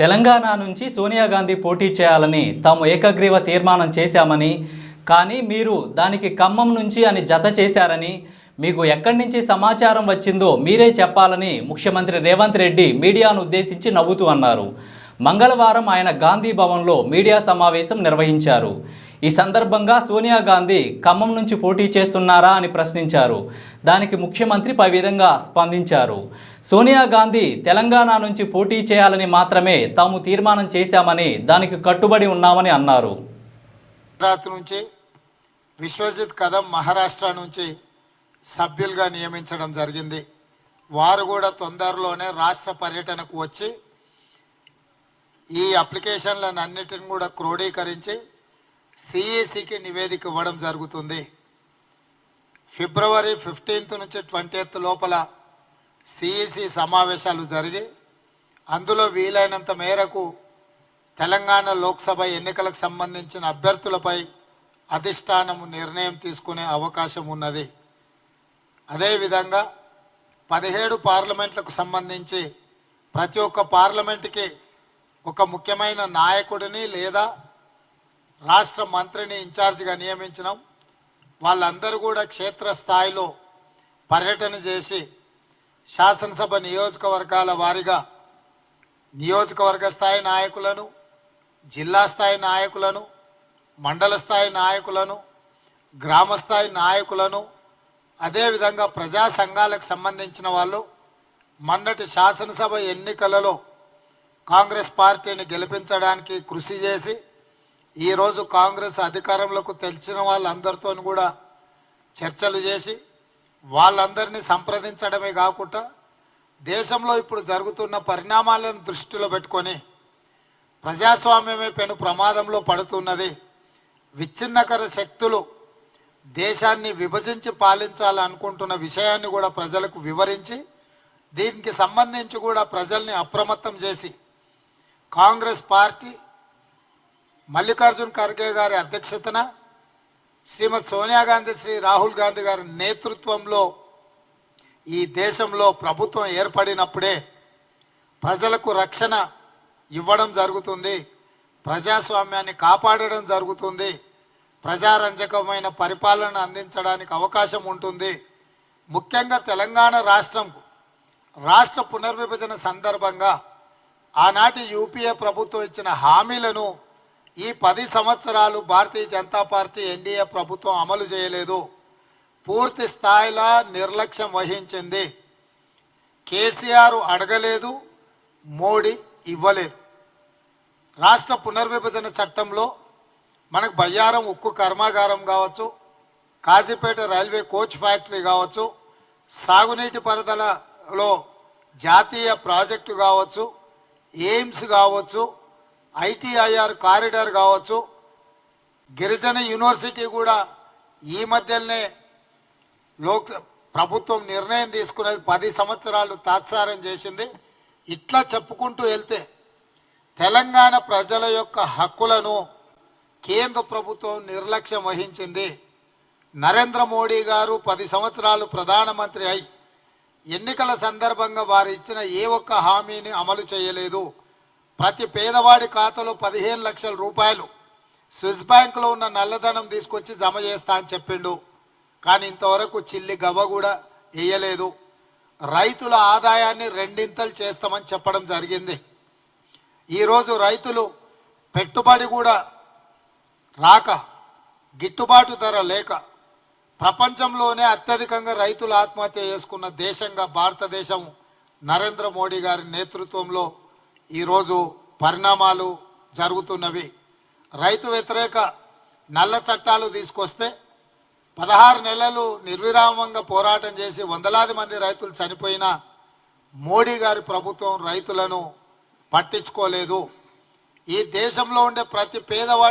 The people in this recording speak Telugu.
తెలంగాణ నుంచి సోనియా గాంధీ పోటీ చేయాలని తాము ఏకగ్రీవ తీర్మానం చేశామని, కానీ మీరు దానికి ఖమ్మం నుంచి అని జత చేశారని, మీకు ఎక్కడి నుంచి సమాచారం వచ్చిందో మీరే చెప్పాలని ముఖ్యమంత్రి రేవంత్ రెడ్డి మీడియాను ఉద్దేశించి నవ్వుతూ అన్నారు. మంగళవారం ఆయన గాంధీ భవన్లో మీడియా సమావేశం నిర్వహించారు. ఈ సందర్భంగా సోనియా గాంధీ ఖమ్మం నుంచి పోటీ చేస్తున్నారా అని ప్రశ్నించారు. దానికి ముఖ్యమంత్రి పై విధంగా స్పందించారు. సోనియా గాంధీ తెలంగాణ నుంచి పోటీ చేయాలని మాత్రమే తాము తీర్మానం చేశామని, దానికి కట్టుబడి ఉన్నామని అన్నారు. గుజరాత్ నుంచి విశ్వజిత్ కదం మహారాష్ట్ర నుంచి సభ్యులుగా నియమించడం జరిగింది. వారు కూడా తొందరలోనే రాష్ట్ర పర్యటనకు వచ్చి ఈ అప్లికేషన్లను అన్నిటిని కూడా క్రోడీకరించి సిఈసికి నివేదిక ఇవ్వడం జరుగుతుంది. ఫిబ్రవరి 15 నుంచి 20 లోపల సిఈసి సమావేశాలు జరిగి అందులో వీలైనంత మేరకు తెలంగాణ లోక్సభ ఎన్నికలకు సంబంధించిన అభ్యర్థులపై అధిష్టానం నిర్ణయం తీసుకునే అవకాశం ఉన్నది. అదేవిధంగా 17 పార్లమెంట్లకు సంబంధించి ప్రతి ఒక్క పార్లమెంటుకి ఒక ముఖ్యమైన నాయకుడిని లేదా రాష్ట్ర మంత్రిని ఇన్ఛార్జిగా నియమించినాం. వాళ్ళందరూ కూడా క్షేత్రస్థాయిలో పర్యటన చేసి శాసనసభ నియోజకవర్గాల వారీగా నియోజకవర్గ స్థాయి నాయకులను, జిల్లా స్థాయి నాయకులను, మండల స్థాయి నాయకులను, గ్రామ స్థాయి నాయకులను, అదేవిధంగా ప్రజా సంఘాలకు సంబంధించిన వాళ్ళు మొన్నటి శాసనసభ ఎన్నికలలో కాంగ్రెస్ పార్టీని గెలిపించడానికి కృషి చేసి ఈరోజు కాంగ్రెస్ అధికారంలోకి తెచ్చిన వాళ్ళందరితో కూడా చర్చలు చేసి వాళ్ళందరినీ సంప్రదించడమే కాకుండా దేశంలో ఇప్పుడు జరుగుతున్న పరిణామాలను దృష్టిలో పెట్టుకొని ప్రజాస్వామ్యమే పెను ప్రమాదంలో పడుతున్నది, విచ్ఛిన్నకర శక్తులు దేశాన్ని విభజించి పాలించాలనుకుంటున్న విషయాన్ని కూడా ప్రజలకు వివరించి దీనికి సంబంధించి కూడా ప్రజల్ని అప్రమత్తం చేసి కాంగ్రెస్ పార్టీ మల్లికార్జున్ ఖర్గే గారి అధ్యక్షతన శ్రీమతి సోనియా గాంధీ, శ్రీ రాహుల్ గాంధీ గారి నేతృత్వంలో ఈ దేశంలో ప్రభుత్వం ఏర్పడినప్పుడే ప్రజలకు రక్షణ ఇవ్వడం జరుగుతుంది, ప్రజాస్వామ్యాన్ని కాపాడడం జరుగుతుంది, ప్రజారంజకమైన పరిపాలన అందించడానికి అవకాశం ఉంటుంది. ముఖ్యంగా తెలంగాణ రాష్ట్ర పునర్విభజన సందర్భంగా ఆనాటి యూపీఏ ప్రభుత్వం ఇచ్చిన హామీలను ఈ 10 సంవత్సరాలు భారతీయ జనతా పార్టీ ఎన్డీఏ ప్రభుత్వం అమలు చేయలేదు, పూర్తి స్థాయిలో నిర్లక్ష్యం వహించింది. కేసీఆర్ అడగలేదు, మోడీ ఇవ్వలేదు. రాష్ట్ర పునర్విభజన చట్టంలో మనకు బయ్యారం ఉక్కు కర్మాగారం కావచ్చు, కాజీపేట రైల్వే కోచ్ ఫ్యాక్టరీ కావచ్చు, సాగునీటి పారుదలలో జాతీయ ప్రాజెక్టు కావచ్చు, ఎయిమ్స్ కావచ్చు, ఐటీఐఆర్ కారిడార్ కావచ్చు, గిరిజన యూనివర్సిటీ కూడా ఈ మధ్యనే ప్రభుత్వం నిర్ణయం తీసుకున్నది, 10 సంవత్సరాలు తాత్సారం చేసింది. ఇట్లా చెప్పుకుంటూ వెళ్తే తెలంగాణ ప్రజల యొక్క హక్కులను కేంద్ర ప్రభుత్వం నిర్లక్ష్యం వహించింది. నరేంద్ర మోడీ గారు 10 సంవత్సరాలు ప్రధానమంత్రి అయి ఎన్నికల సందర్భంగా వారు ఇచ్చిన ఏ ఒక్క హామీని అమలు చేయలేదు. ప్రతి పేదవాడి ఖాతాలో 15 లక్షల రూపాయలు స్విస్ బ్యాంకులో ఉన్న నల్లధనం తీసుకొచ్చి జమ చేస్తా అని చెప్పిండు, కానీ ఇంతవరకు చిల్లి గవ్వ కూడా వేయలేదు. రైతుల ఆదాయాన్ని 2 చేస్తామని చెప్పడం జరిగింది. ఈరోజు రైతులు పెట్టుబడి కూడా రాక, గిట్టుబాటు ధర లేక ప్రపంచంలోనే అత్యధికంగా రైతులు ఆత్మహత్య చేసుకున్న దేశంగా భారతదేశం నరేంద్ర మోడీ గారి నేతృత్వంలో ఈరోజు పరిణామాలు జరుగుతున్నవి. రైతు వ్యతిరేక నల్ల చట్టాలు తీసుకొస్తే 16 నెలలు నిర్విరామంగా పోరాటం చేసి వందలాది మంది రైతులు చనిపోయినా మోడీ గారి ప్రభుత్వం రైతులను పట్టించుకోలేదు. ఈ దేశంలో ఉండే ప్రతి పేదవాడి